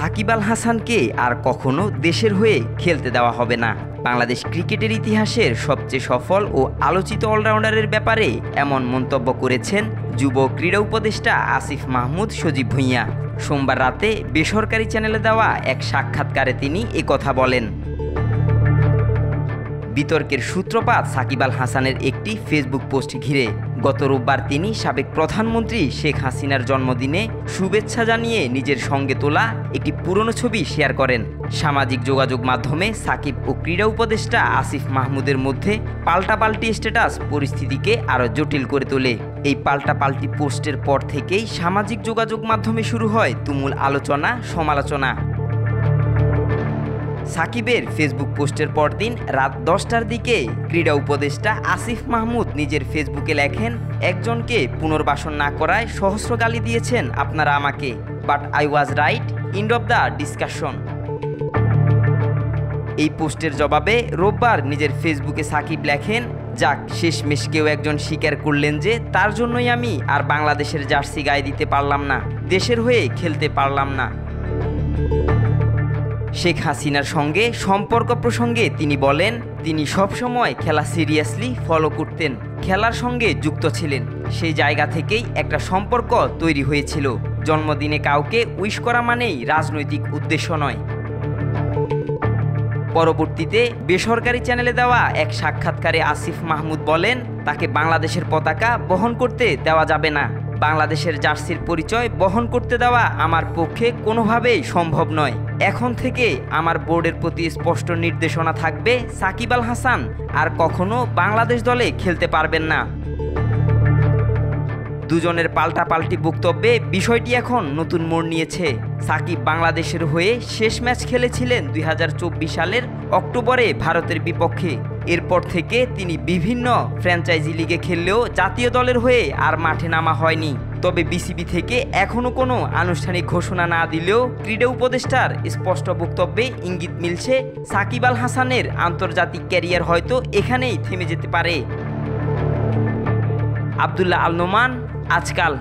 সাকিব আল হাসানকে আর কখনো দেশের হয়ে খেলতে দেওয়া হবে না। বাংলাদেশ ক্রিকেটের ইতিহাসের সবচেয়ে সফল ও আলোচিত অলরাউন্ডারের ব্যাপারে এমন মন্তব্য করেছেন যুব ক্রীড়া উপদেষ্টা আসিফ মাহমুদ সজীব ভুঁইয়া। সোমবার রাতে বেসরকারি চ্যানেলে দেওয়া এক সাক্ষাৎকারে তিনি একথা বলেন। বিতর্কের সূত্রপাত সাকিব আল হাসানের একটি ফেসবুক পোস্ট ঘিরে। গত রোববার তিনি সাবেক প্রধানমন্ত্রী শেখ হাসিনার জন্মদিনে শুভেচ্ছা জানিয়ে নিজের সঙ্গে তোলা একটি পুরনো ছবি শেয়ার করেন। সামাজিক যোগাযোগ মাধ্যমে সাকিব ও ক্রীড়া উপদেষ্টা আসিফ মাহমুদের মধ্যে পাল্টাপাল্টি স্ট্যাটাস পরিস্থিতিকে আরও জটিল করে তোলে। এই পাল্টাপাল্টি পোস্টের পর থেকেই সামাজিক যোগাযোগ মাধ্যমে শুরু হয় তুমুল আলোচনা সমালোচনা। সাকিবের ফেসবুক পোস্টের পরদিন রাত 10টার দিকে ক্রীড়া উপদেষ্টা আসিফ মাহমুদ নিজের ফেসবুকে লেখেন, একজনকে পুনর্বাসন না করায় সহস্র গালি দিয়েছেন আপনারা আমাকে, but I was right, end of the discussion. এই পোস্টের জবাবে রোববার নিজের ফেসবুকে সাকিব লেখেন, যাক শেষমেশ কেউ একজন স্বীকার করলেন যে তার জন্যই আমি আর বাংলাদেশের জার্সি গায়ে দিতে পারলাম না, দেশের হয়ে খেলতে পারলাম না। শেখ হাসিনার সঙ্গে সম্পর্ক প্রসঙ্গে তিনি বলেন, তিনি সবসময় খেলা সিরিয়াসলি ফলো করতেন, খেলার সঙ্গে যুক্ত ছিলেন। সেই জায়গা থেকেই একটা সম্পর্ক তৈরি হয়েছিল। জন্মদিনে কাউকে উইশ করা মানেই রাজনৈতিক উদ্দেশ্য নয়। পরবর্তীতে বেসরকারি চ্যানেলে দেওয়া এক সাক্ষাৎকারে আসিফ মাহমুদ বলেন, তাকে বাংলাদেশের পতাকা বহন করতে দেওয়া যাবে না। বাংলাদেশের জার্সির পরিচয় বহন করতে দেওয়া আমার পক্ষে কোনোভাবেই সম্ভব নয়। এখন থেকে আমার বোর্ডের প্রতি স্পষ্ট নির্দেশনা থাকবে, সাকিব আল হাসান আর কখনো বাংলাদেশ দলে খেলতে পারবেন না। দুজনের পাল্টাপাল্টি বক্তব্যে বিষয়টি এখন নতুন মোড় নিয়েছে। সাকিব বাংলাদেশের হয়ে শেষ ম্যাচ খেলেছিলেন 2024 সালের অক্টোবরে ভারতের বিপক্ষে। এরপর থেকে তিনি বিভিন্ন ফ্র্যাঞ্চাইজি লিগে খেললেও জাতীয় দলের হয়ে আর মাঠে নামা হয়নি। তবে বিসিবি থেকে এখনও কোনো আনুষ্ঠানিক ঘোষণা না দিলেও ক্রীড়া উপদেষ্টার স্পষ্ট বক্তব্যে ইঙ্গিত মিলছে, সাকিব আল হাসানের আন্তর্জাতিক ক্যারিয়ার হয়তো এখানেই থেমে যেতে পারে। আব্দুল্লাহ আল নোমান, আজকাল।